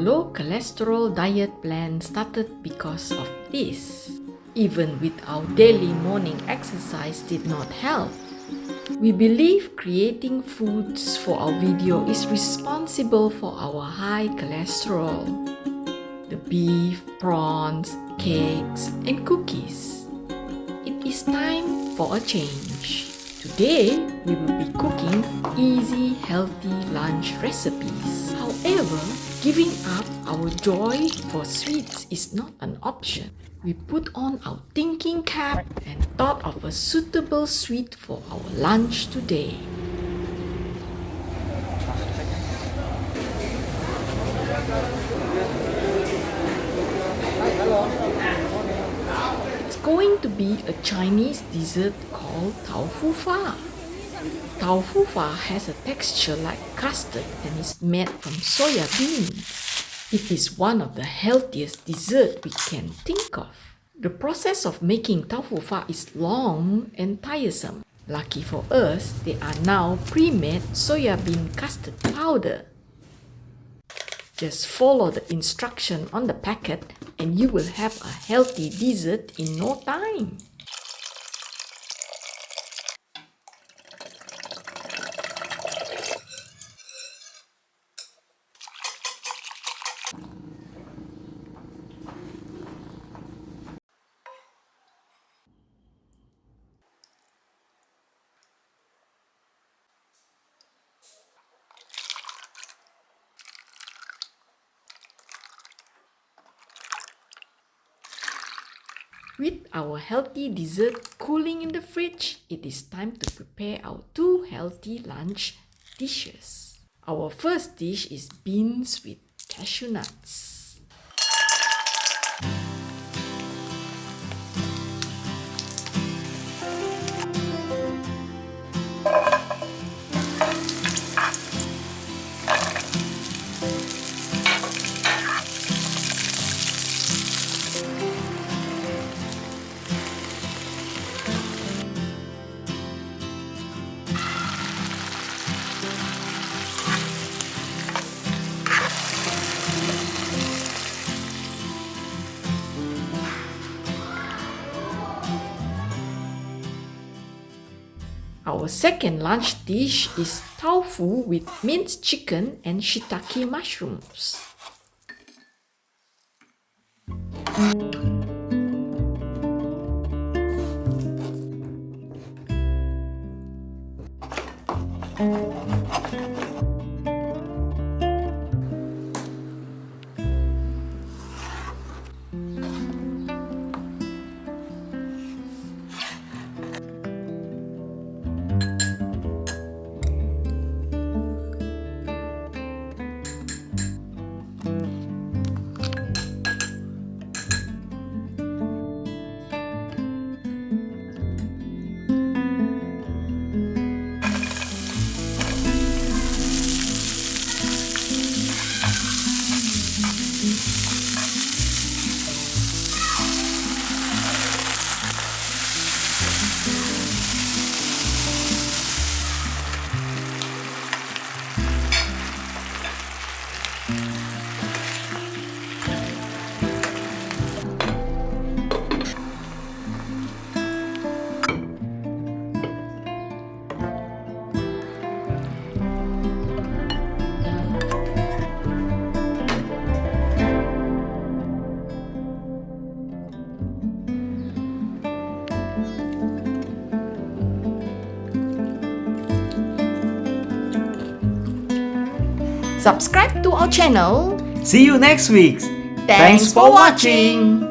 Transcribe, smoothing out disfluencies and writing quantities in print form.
low cholesterol diet plan started because of this. Even with our daily morning exercise did not help. We believe creating foods for our video is responsible for our high cholesterol. The beef, prawns, cakes, and cookies. It is time for a change. Today, we will be cooking easy, healthy lunch recipes. However, giving up our joy for sweets is not an option. We put on our thinking cap and thought of a suitable sweet for our lunch today. It's going to be a Chinese dessert called Tofu Fa. Tofu Fa has a texture like custard and is made from soya beans. It is one of the healthiest desserts we can think of. The process of making Tofu Fa is long and tiresome. Lucky for us, they are now pre-made soya bean custard powder. Just follow the instruction on the packet and you will have a healthy dessert in no time. With our healthy dessert cooling in the fridge, it is time to prepare our two healthy lunch dishes. Our first dish is beans with cashew nuts. Our second lunch dish is tofu with minced chicken and shiitake mushrooms. Subscribe to our channel. See you next week. Thanks for watching.